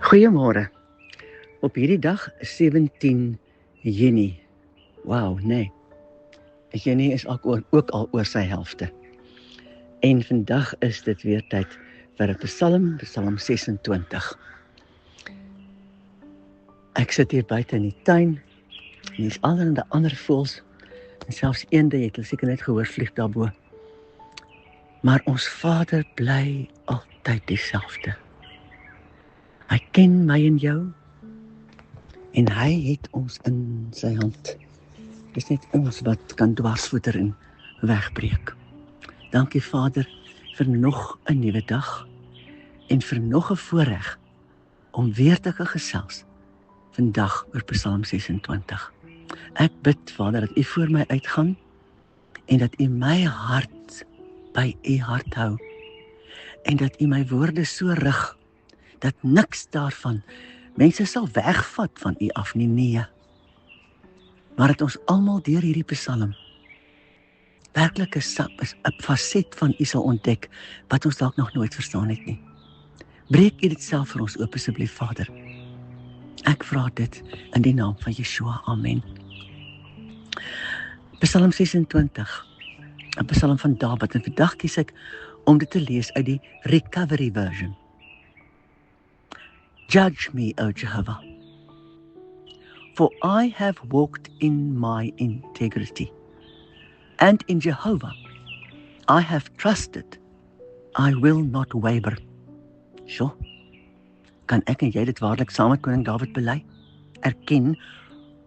Goeiemôre. Op hierdie dag 17 Junie. Wauw, nee. Junie is ook al oor sy helfte. En vandag is dit weer tyd vir 'n Psalm 26. Ek sit hier buite in die tuin, en hier's allerhande ander voëls, en selfs eende, jy het seker net gehoor vlieg daarbo. Maar ons Vader bly altyd dieselfde. Hy ken my en jou, en hy het ons in sy hand. Dis net ons wat kan dwarsvoeter en wegbreek. Dankie Vader vir nog 'n nuwe dag en vir nog 'n voorreg om weer te gesels vandag oor Psalm 26. Ek bid Vader dat U voor my uitgaan en dat U my hart by U hart hou en dat U my woorde so rig dat niks daarvan mense sal wegvat van U af nie, nee. Maar dat ons almal deur hierdie Psalm werklike is 'n faset van U sal ontdek wat ons dalk nog nooit verstaan het nie. Breek U dit self vir ons oop asseblief, Vader. Ek vra dit in die naam van Yeshua. Amen. Psalm 26, 'n Psalm van Dawid, en vandag kies ek om dit te lees uit die Recovery Version. Judge me, O Jehovah, for I have walked in my integrity, and in Jehovah I have trusted, I will not waver. So, kan ek en jy dit waarlik saam met koning Dawid bely? Erken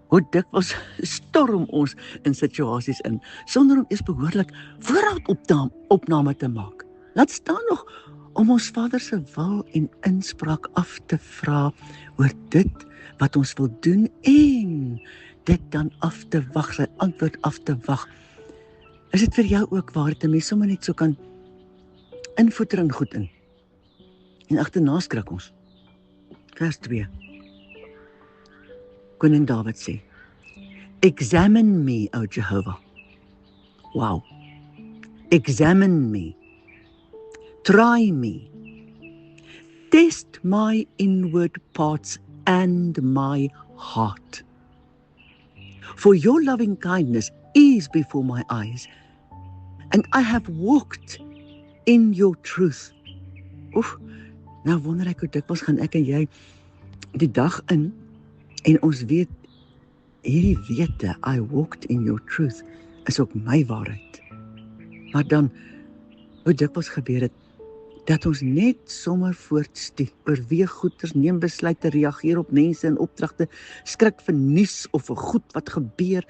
hoe dikwels storm ons in situasies in, sonder om eers behoorlik voorraadopname te maak. Laat staan nog om ons Vader se wil en inspraak af te vra oor dit wat ons wil doen en dit dan af te wag, sy antwoord af te wag. Is dit vir jou ook waar dit 'n mens sommer net so kan invoeter en goed in? En agterna skrik ons. Vers 2. Koning Dawid sê, Examine me, O Jehovah. Wow. Examine me. Try me. Test my inward parts and my heart. For your loving kindness is before my eyes, and I have walked in your truth. Oef, nou wonder ek hoe dikwels gaan ek en jy die dag in, en ons weet, hierdie wete, I walked in your truth, is ook my waarheid. Maar dan, hoe dikwels gebeur het, dat ons net sommer voortstuur, oorweeg goeders, neem besluite, reageer op mense en opdragte, skrik vir nuus of vir goed wat gebeur,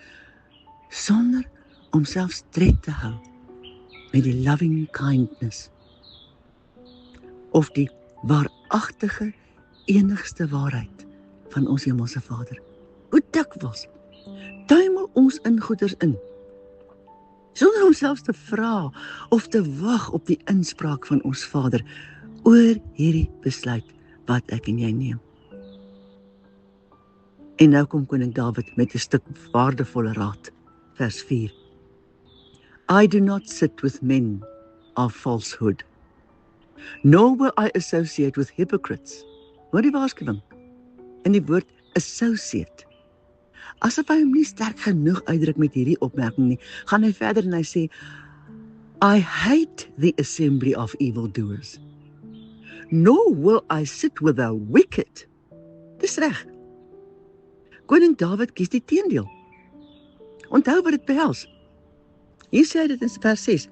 sonder om selfs tred te hou met die loving kindness, of die waaragtige, enigste waarheid van ons Hemelse Vader. Hoe dikwels tuimel ons in goeders in, sonder om selfs te vra of te wag op die inspraak van ons Vader oor hierdie besluit wat ek en jy neem. En nou kom koning Dawid met 'n stuk waardevolle raad, vers 4. I do not sit with men of falsehood, nor will I associate with hypocrites. Hoor die waarskuwing in die woord associate. Asof hy hom nie sterk genoeg uitdruk met hierdie opmerking nie, gaan hy verder en hy sê, I hate the assembly of evildoers, nor will I sit with the wicked. Dis reg. Koning Dawid kies die teendeel. Onthou wat dit behels. Hier sê hy dit in vers 6.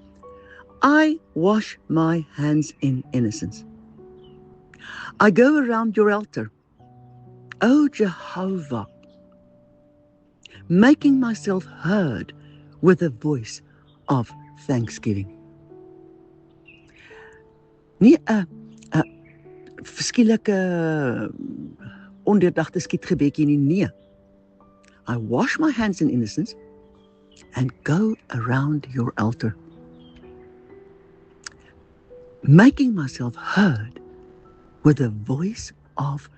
I wash my hands in innocence. I go around your altar, O Jehovah, making myself heard with a voice of thanksgiving. Nie 'n verskielike ondeurdagte skietgebedjie nie, nee. I wash my hands in innocence and go around your altar, making myself heard with a voice of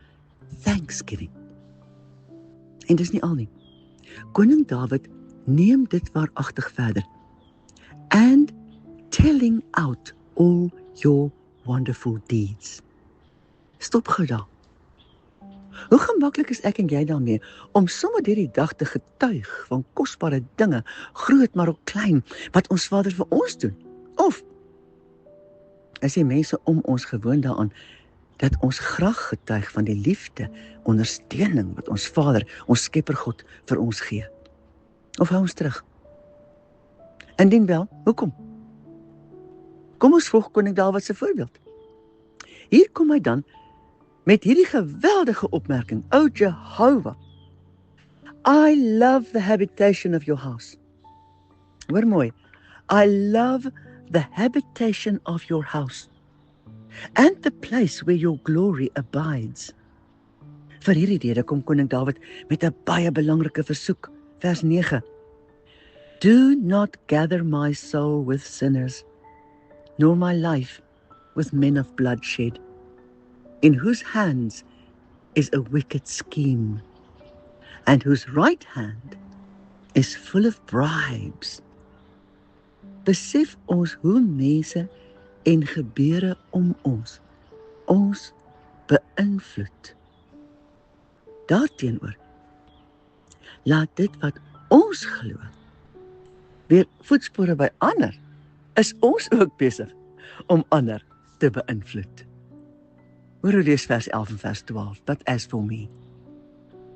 thanksgiving. En dis nie al nie. Koning Dawid neem dit waaragtig verder. And telling out all your wonderful deeds. Stop gou daar. Hoe gemaklik is ek en jy daarmee om sommer hierdie dag te getuig van kosbare dinge, groot maar ook klein, wat ons Vader vir ons doen? Of is die mense om ons gewoon daaraan dat ons graag getuig van die liefde, ondersteuning wat ons Vader, ons Skepper God vir ons gee? Of hou ons terug? Indien wel, hoekom? Kom ons volg koning Dawid se voorbeeld. Hier kom hy dan met hierdie geweldige opmerking: O Jehovah, I love the habitation of your house. Hoor mooi, I love the habitation of your house, and the place where your glory abides. Vir hierdie rede kom koning Dawid met 'n baie belangrike versoek, vers 9. Do not gather my soul with sinners, nor my life with men of bloodshed, in whose hands is a wicked scheme, and whose right hand is full of bribes. Besef ons hoe mense en gebeure om ons beïnvloed. Daarteenoor, laat dit wat ons glo weer voetspore by ander, is ons ook besig om ander te beïnvloed. Hoor hoe lees vers 11 en vers 12. But as for me,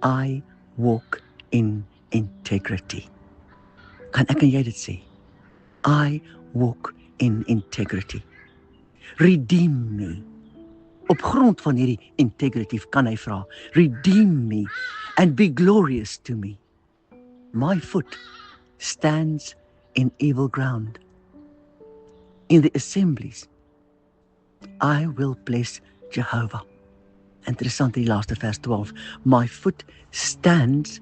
I walk in integrity. Kan ek en jy dit sê? I walk in integrity. Redeem me. Op grond van hierdie integrity kan hy vra, redeem me and be glorious to me. My foot stands in evil ground. In the assemblies, I will bless Jehovah. Interessant die laaste vers 12. My foot stands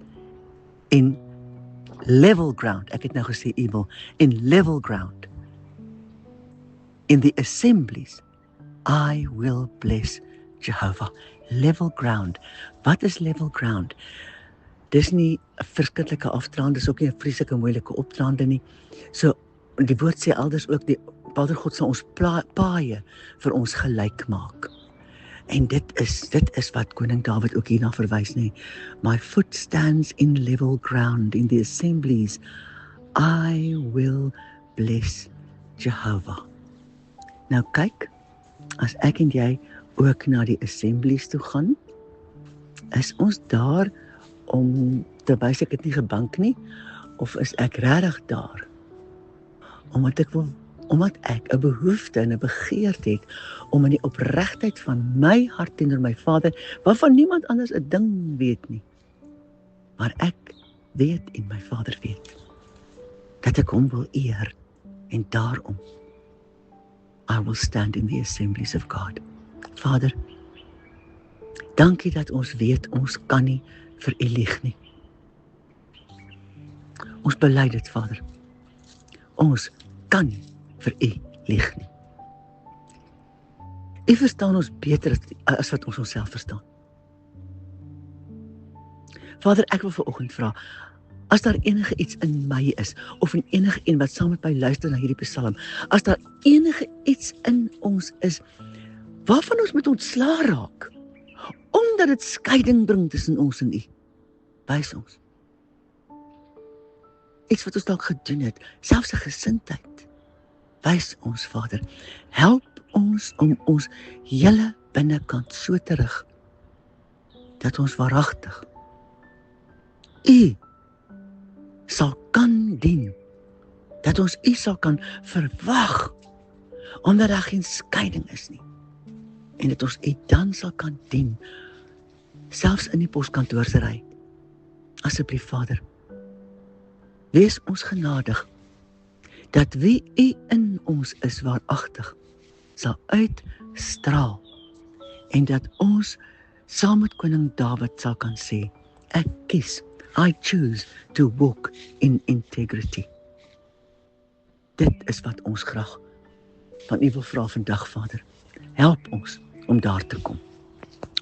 in level ground. Ek het nou gesê evil. In level ground. In the assemblies, I will bless Jehovah. Level ground. Wat is level ground? Dis nie 'n verskriklike afdraande, dis ook nie 'n vreeslike moeilike opdraande nie. So, die woord sê elders ook, die Vader God sal ons paaie vir ons gelyk maak. En dit is wat koning Dawid ook hierna verwys, nie. My foot stands in level ground, in the assemblies, I will bless Jehovah. Nou kyk, as ek en jy ook na die assemblies toe gaan, is ons daar om te wys ek het nie gebank nie, of is ek regtig daar omdat ek 'n behoefte en 'n begeerte het om in die opregtheid van my hart teenoor my Vader, waarvan niemand anders 'n ding weet nie, maar ek weet en my Vader weet dat ek hom wil eer, en daarom I will stand in the assemblies of God. Vader, dankie dat ons weet ons kan nie vir U lieg nie. Ons bely dit, Vader. Ons kan nie vir U lieg nie. U verstaan ons beter as wat ons onsself verstaan. Vader, ek wil vanoggend vra, as daar enige iets in my is, of in enige een wat saam met my luister na hierdie psalm, as daar enige iets in ons is, waarvan ons moet ontslaa raak, omdat dit skeiding bring tussen ons en U, wys ons. Iets wat ons dalk gedoen het, selfs 'n gesindheid, wys ons, Vader. Help ons om ons hele binnekant so te rig, dat ons waaragtig U sal kan dien, dat ons U sal kan verwag, omdat daar geen skeiding is nie, en dat ons U dan sal kan dien, selfs in die poskantoorsery. Asseblief, Vader, wees ons genadig, dat wie U in ons is waaragtig, sal uitstraal, en dat ons saam met koning Dawid sal kan sê, ek kies, I choose to walk in integrity. Dit is wat ons graag van U wil vra vandag, Vader. Help ons om daar te kom.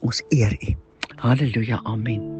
Ons eer U. Halleluja, amen.